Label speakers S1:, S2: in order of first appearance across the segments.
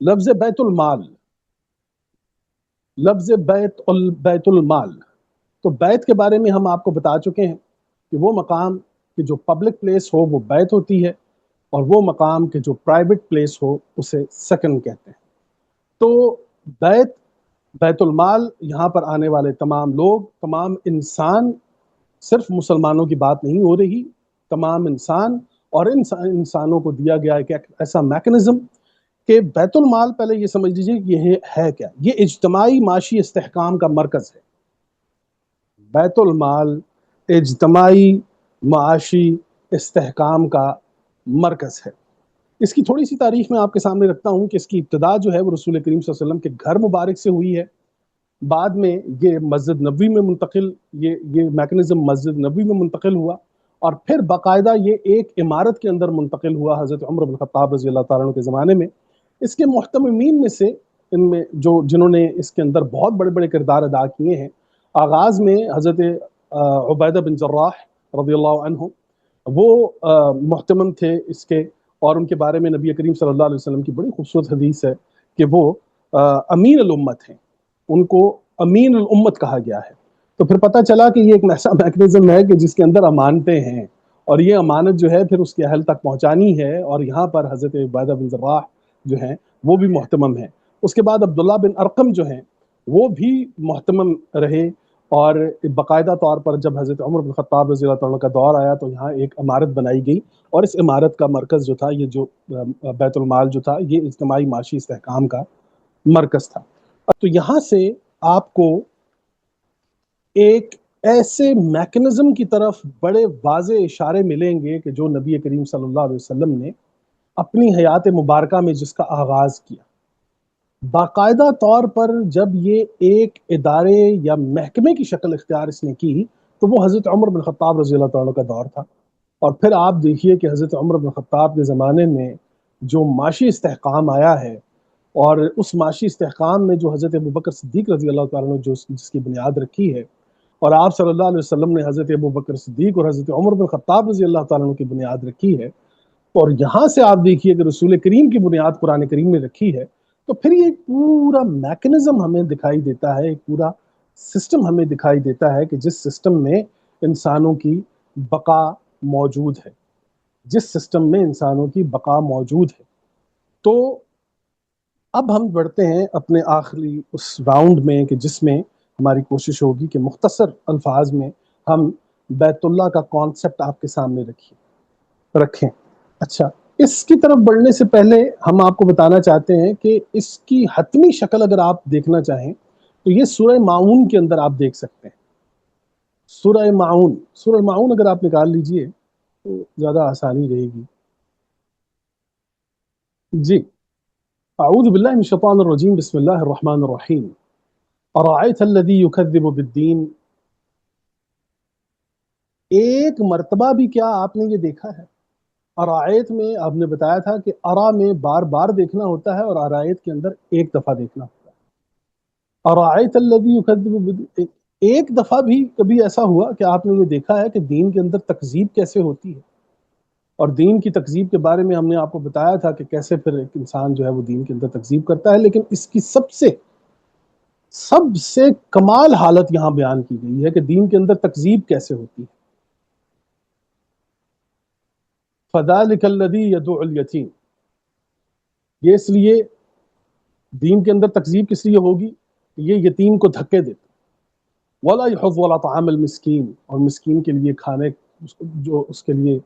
S1: لفظ بیت المال، لفظ بیت المال، تو بیت کے بارے میں ہم آپ کو بتا چکے ہیں کہ وہ مقام کہ جو پبلک پلیس ہو وہ بیت ہوتی ہے، اور وہ مقام کہ جو پرائیویٹ پلیس ہو اسے سکن کہتے ہیں۔ تو بیت بیت المال، یہاں پر آنے والے تمام لوگ، تمام انسان، صرف مسلمانوں کی بات نہیں ہو رہی، تمام انسان، اور انسانوں کو دیا گیا ایک ایسا میکنزم کہ بیت المال، پہلے یہ سمجھ لیجیے کہ یہ ہے کیا، یہ اجتماعی معاشی استحکام کا مرکز ہے۔ بیت المال اجتماعی معاشی استحکام کا مرکز ہے۔ اس کی تھوڑی سی تاریخ میں آپ کے سامنے رکھتا ہوں کہ اس کی ابتدا جو ہے وہ رسول کریم صلی اللہ علیہ وسلم کے گھر مبارک سے ہوئی ہے، بعد میں یہ مسجد نبوی میں منتقل، یہ میکنزم مسجد نبوی میں منتقل ہوا، اور پھر باقاعدہ یہ ایک عمارت کے اندر منتقل ہوا حضرت عمر بن خطاب رضی اللہ تعالیٰ عنہ کے زمانے میں۔ اس کے محتممین میں سے، ان میں جنہوں نے اس کے اندر بہت بڑے بڑے کردار ادا کیے ہیں، آغاز میں حضرت عبیدہ بن جراح رضی اللہ عنہ، وہ محتمم تھے اس کے، اور ان کے بارے میں نبی کریم صلی اللہ علیہ وسلم کی بڑی خوبصورت حدیث ہے کہ وہ امین الامت ہیں، ان کو امین الامت کہا گیا ہے۔ تو پھر پتہ چلا کہ یہ ایک ایسا میکنزم ہے کہ جس کے اندر امانتیں ہیں، اور یہ امانت جو ہے پھر اس کے اہل تک پہنچانی ہے، اور یہاں پر حضرت عبیدہ بن جراح جو ہیں وہ بھی محتمم ہیں۔ اس کے بعد عبداللہ بن ارقم جو ہیں وہ بھی محتمم رہے، اور باقاعدہ طور پر جب حضرت عمر بن خطاب رضی اللہ عنہ کا دور آیا تو یہاں ایک عمارت بنائی گئی، اور اس عمارت کا مرکز جو تھا، یہ جو بیت المال جو تھا، یہ اجتماعی معاشی استحکام کا مرکز تھا۔ تو یہاں سے آپ کو ایک ایسے میکنزم کی طرف بڑے واضح اشارے ملیں گے کہ جو نبی کریم صلی اللہ علیہ وسلم نے اپنی حیات مبارکہ میں جس کا آغاز کیا، باقاعدہ طور پر جب یہ ایک ادارے یا محکمے کی شکل اختیار اس نے کی، تو وہ حضرت عمر بن خطاب رضی اللہ تعالیٰ کا دور تھا۔ اور پھر آپ دیکھیے کہ حضرت عمر بن خطاب کے زمانے میں جو معاشی استحکام آیا ہے، اور اس معاشی استحکام میں جو حضرت ابوبکر صدیق رضی اللہ تعالیٰ عنہ جس کی بنیاد رکھی ہے، اور آپ صلی اللہ علیہ وسلم نے حضرت ابوبکر صدیق اور حضرت عمر بن خطاب رضی اللہ تعالیٰ عنہ کی بنیاد رکھی ہے، اور یہاں سے آپ دیکھیے کہ رسول کریم کی بنیاد قرآن کریم میں رکھی ہے، تو پھر یہ پورا میکنزم ہمیں دکھائی دیتا ہے، ایک پورا سسٹم ہمیں دکھائی دیتا ہے کہ جس سسٹم میں انسانوں کی بقا موجود ہے، جس سسٹم میں انسانوں کی بقا موجود ہے۔ تو اب ہم بڑھتے ہیں اپنے آخری اس راؤنڈ میں کہ جس میں ہماری کوشش ہوگی کہ مختصر الفاظ میں ہم بیت اللہ کا کانسیپٹ آپ کے سامنے رکھیں۔ اچھا، اس کی طرف بڑھنے سے پہلے ہم آپ کو بتانا چاہتے ہیں کہ اس کی حتمی شکل اگر آپ دیکھنا چاہیں تو یہ سورہ ماعون کے اندر آپ دیکھ سکتے ہیں۔ سورہ ماعون اگر آپ نکال لیجئے تو زیادہ آسانی رہے گی۔ جی، اعوذ باللہ من الشیطان الرجیم، بسم اللہ الرحمن الرحیم۔ ارأیت الذی یکذب بالدین، ایک مرتبہ بھی کیا آپ نے یہ دیکھا ہے؟ ارائیت میں آپ نے بتایا تھا کہ ارا میں بار بار دیکھنا ہوتا ہے، اور ارائیت کے اندر ایک دفعہ دیکھنا ہوتا ہے۔ ارائیت الذی یکذب بالدین، ایک دفعہ بھی کبھی ایسا ہوا کہ آپ نے یہ دیکھا ہے کہ دین کے اندر تکذیب کیسے ہوتی ہے؟ اور دین کی تکذیب کے بارے میں ہم نے آپ کو بتایا تھا کہ کیسے پھر ایک انسان جو ہے وہ دین کے اندر تکذیب کرتا ہے، لیکن اس کی سب سے کمال حالت یہاں بیان کی گئی ہے کہ دین کے اندر تکذیب کیسے ہوتی ہے۔ فذلک الذی یدعو الیتیم، یہ اس لیے دین کے اندر تکذیب کس لیے ہوگی؟ یہ یتیم کو دھکے دیتے، ولا یحض ولا طعام المسکین، اور مسکین کے لیے کھانے جو اس کے لیے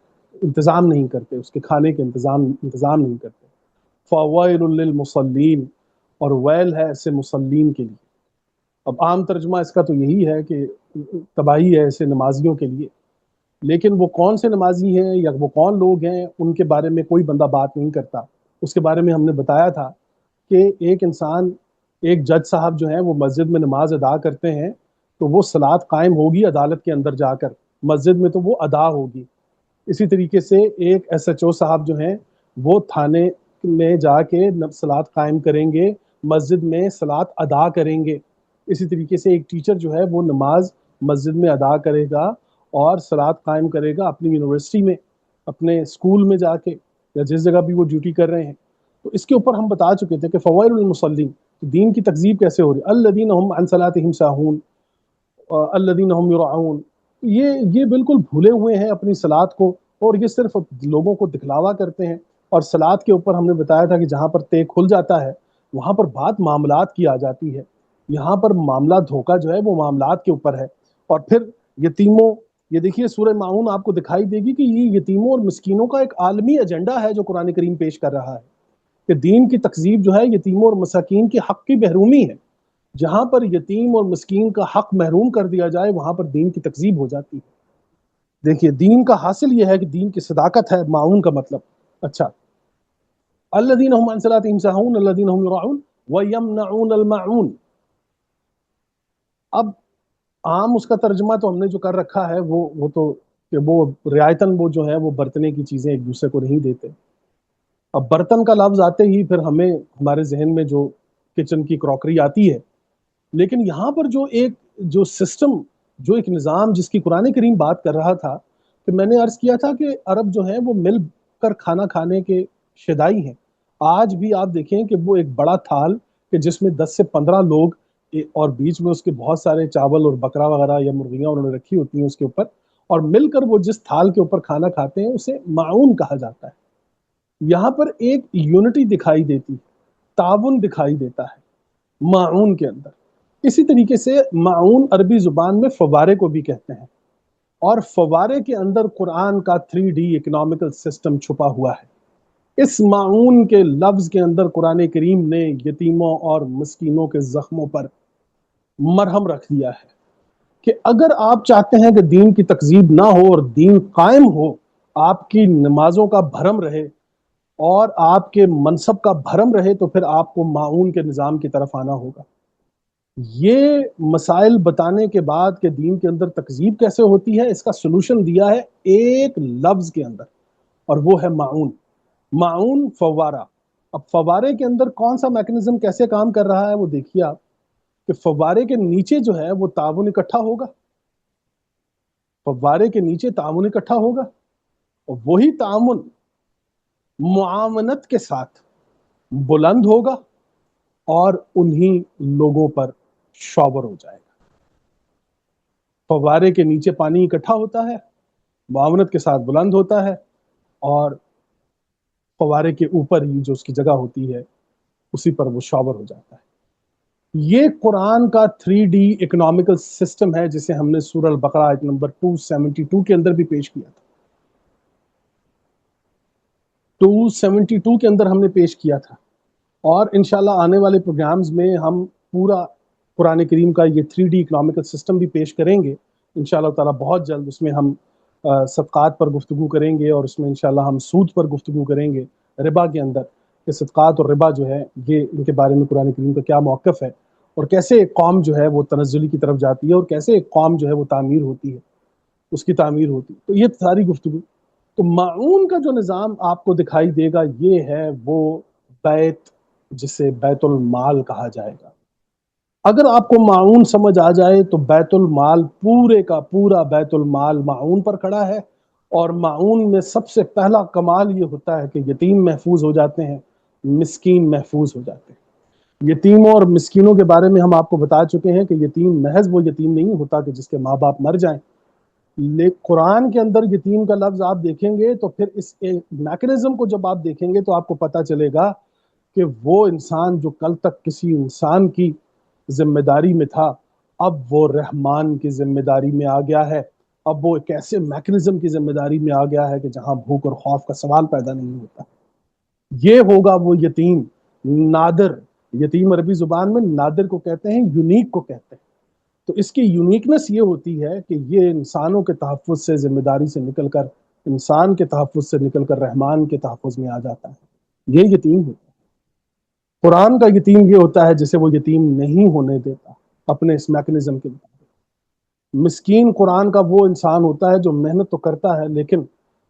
S1: انتظام نہیں کرتے، اس کے کھانے کے انتظام نہیں کرتے۔ فویل للمصلین، اور ویل ہے ایسے مصلین کے لیے۔ اب عام ترجمہ اس کا تو یہی ہے کہ تباہی ہے ایسے نمازیوں کے لیے، لیکن وہ کون سے نمازی ہیں یا وہ کون لوگ ہیں ان کے بارے میں کوئی بندہ بات نہیں کرتا۔ اس کے بارے میں ہم نے بتایا تھا کہ ایک انسان، ایک جج صاحب جو ہیں وہ مسجد میں نماز ادا کرتے ہیں تو وہ صلاۃ قائم ہوگی عدالت کے اندر جا کر، مسجد میں تو وہ ادا ہوگی۔ اسی طریقے سے ایک ایس ایچ او صاحب جو ہیں وہ تھانے میں جا کے صلاۃ قائم کریں گے، مسجد میں صلاۃ ادا کریں گے۔ اسی طریقے سے ایک ٹیچر جو ہے وہ نماز مسجد میں ادا کرے گا اور صلاۃ قائم کرے گا اپنی یونیورسٹی میں، اپنے اسکول میں جا کے، یا جس جگہ بھی وہ ڈیوٹی کر رہے ہیں۔ تو اس کے اوپر ہم بتا چکے تھے کہ فوائل للمصلین، دین کی تکذیب کیسے ہو رہی ہے، الذین هم عن صلاتهم ساہون الذین هم یراعون، یہ بالکل بھولے ہوئے ہیں اپنی صلات کو، اور یہ صرف لوگوں کو دکھلاوا کرتے ہیں۔ اور صلات کے اوپر ہم نے بتایا تھا کہ جہاں پر تے کھل جاتا ہے وہاں پر بات معاملات کی آ جاتی ہے، یہاں پر معاملہ دھوکہ جو ہے وہ معاملات کے اوپر ہے۔ اور پھر یتیموں، یہ دیکھیے سورہ معون آپ کو دکھائی دے گی کہ یہ یتیموں اور مسکینوں کا ایک عالمی ایجنڈا ہے جو قرآن کریم پیش کر رہا ہے، کہ دین کی تکذیب جو ہے یتیموں اور مساکین کے حق کی محرومی ہے۔ جہاں پر یتیم اور مسکین کا حق محروم کر دیا جائے وہاں پر دین کی تکذیب ہو جاتی ہے۔ دیکھیے دین کا حاصل یہ ہے کہ دین کی صداقت ہے، معون کا مطلب۔ اچھا، الذین هم عن صلاتهم ساہون الذین هم یراعون ویمنعون الماعون، اب عام اس کا ترجمہ تو ہم نے جو کر رکھا ہے وہ تو کہ وہ رعایتاً وہ جو ہے وہ برتنے کی چیزیں ایک دوسرے کو نہیں دیتے۔ اب برتن کا لفظ آتے ہی پھر ہمیں ہمارے ذہن میں جو کچن کی کراکری آتی ہے، لیکن یہاں پر جو سسٹم، جو ایک نظام جس کی قرآن کریم بات کر رہا تھا، کہ میں نے عرض کیا تھا کہ عرب جو ہیں وہ مل کر کھانا کھانے کے شیدائی ہیں۔ آج بھی آپ دیکھیں کہ وہ ایک بڑا تھال کہ جس میں 10 سے 15 لوگ، اور بیچ میں اس کے بہت سارے چاول اور بکرا وغیرہ یا مرغیاں انہوں نے رکھی ہوتی ہیں اس کے اوپر، اور مل کر وہ جس تھال کے اوپر کھانا کھاتے ہیں اسے معون کہا جاتا ہے۔ یہاں پر ایک یونٹی دکھائی دیتی، تعاون دکھائی دیتا ہے معون کے اندر۔ اسی طریقے سے معون عربی زبان میں فوارے کو بھی کہتے ہیں، اور فوارے کے اندر قرآن کا 3D اکنامکل سسٹم چھپا ہوا ہے۔ اس معون کے لفظ کے اندر قرآن کریم نے یتیموں اور مسکینوں کے زخموں پر مرہم رکھ دیا ہے کہ اگر آپ چاہتے ہیں کہ دین کی تکذیب نہ ہو اور دین قائم ہو، آپ کی نمازوں کا بھرم رہے اور آپ کے منصب کا بھرم رہے، تو پھر آپ کو معون کے نظام کی طرف آنا ہوگا۔ یہ مسائل بتانے کے بعد کہ دین کے اندر تکذیب کیسے ہوتی ہے، اس کا سلوشن دیا ہے ایک لفظ کے اندر، اور وہ ہے معون۔ معون فوارہ۔ اب فوارے کے اندر کون سا میکنزم کیسے کام کر رہا ہے وہ دیکھیے آپ، کہ فوارے کے نیچے جو ہے وہ تعاون اکٹھا ہوگا، فوارے کے نیچے تعاون اکٹھا ہوگا، اور وہی تعاون معاونت کے ساتھ بلند ہوگا اور انہی لوگوں پر شاور ہو جائے گا۔ فوارے کے نیچے پانی اکٹھا ہوتا ہے، معاونت کے ساتھ بلند ہوتا ہے، اور فوارے کے اوپر ہی جو اس کی جگہ ہوتی ہے اسی پر وہ شاور ہو جاتا ہے۔ یہ قرآن کا 3D اکنامکل سسٹم ہے جسے ہم نے سورہ البقرہ آیت نمبر 272 کے اندر بھی پیش کیا تھا۔ 272 کے اندر ہم نے پیش کیا تھا، اور انشاءاللہ آنے والے پروگرامز میں ہم پورا قرآن کریم کا یہ 3D اکنامکل سسٹم بھی پیش کریں گے انشاءاللہ تعالیٰ بہت جلد۔ اس میں ہم صدقات پر گفتگو کریں گے، اور اس میں انشاءاللہ ہم سود پر گفتگو کریں گے، ربا کے اندر، کہ صدقات اور ربا جو ہے یہ ان کے بارے میں قرآن کریم کا کیا موقف ہے، اور کیسے ایک قوم جو ہے وہ تنزلی کی طرف جاتی ہے، اور کیسے ایک قوم جو ہے وہ تعمیر ہوتی ہے، اس کی تعمیر ہوتی ہے۔ تو یہ ساری گفتگو، تو معون کا جو نظام آپ کو دکھائی دے گا یہ ہے وہ بیت، جسے بیت المال کہا جائے گا۔ اگر آپ کو معون سمجھ آ جائے تو بیت المال، پورے کا پورا بیت المال معون پر کھڑا ہے، اور معون میں سب سے پہلا کمال یہ ہوتا ہے کہ یتیم محفوظ ہو جاتے ہیں، مسکین محفوظ ہو جاتے ہیں۔ یتیموں اور مسکینوں کے بارے میں ہم آپ کو بتا چکے ہیں کہ یتیم محض وہ یتیم نہیں ہوتا کہ جس کے ماں باپ مر جائیں، لیکن قرآن کے اندر یتیم کا لفظ آپ دیکھیں گے تو پھر اس میکنزم کو جب آپ دیکھیں گے تو آپ کو پتا چلے گا کہ وہ انسان جو کل تک کسی انسان کی ذمہ داری میں تھا، اب وہ رحمان کی ذمہ داری میں آ گیا ہے۔ اب وہ ایک ایسے میکنزم کی ذمہ داری میں آ گیا ہے کہ جہاں بھوک اور خوف کا سوال پیدا نہیں ہوتا۔ یہ ہوگا وہ یتیم نادر۔ یتیم عربی زبان میں نادر کو کہتے ہیں، یونیک کو کہتے ہیں۔ تو اس کی یونیکنس یہ ہوتی ہے کہ یہ انسانوں کے تحفظ سے، ذمہ داری سے نکل کر، انسان کے تحفظ سے نکل کر رحمان کے تحفظ میں آ جاتا ہے۔ یہ یتیم ہوتا ہے۔ قرآن کا یتیم یہ ہوتا ہے جسے وہ یتیم نہیں ہونے دیتا اپنے اس میکنزم کے مطابق۔ مسکین قرآن کا وہ انسان ہوتا ہے جو محنت تو کرتا ہے لیکن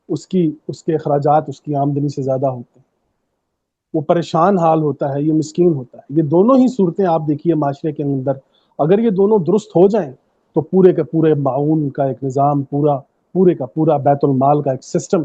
S1: اس کے اخراجات اس کی آمدنی سے زیادہ ہوتے ہیں، وہ پریشان حال ہوتا ہے، یہ مسکین ہوتا ہے۔ یہ دونوں ہی صورتیں آپ دیکھیے معاشرے کے اندر، اگر یہ دونوں درست ہو جائیں تو پورے کے پورے معاون کا ایک نظام، پورے کا پورا بیت المال کا ایک سسٹم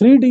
S1: 3D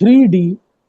S1: 3D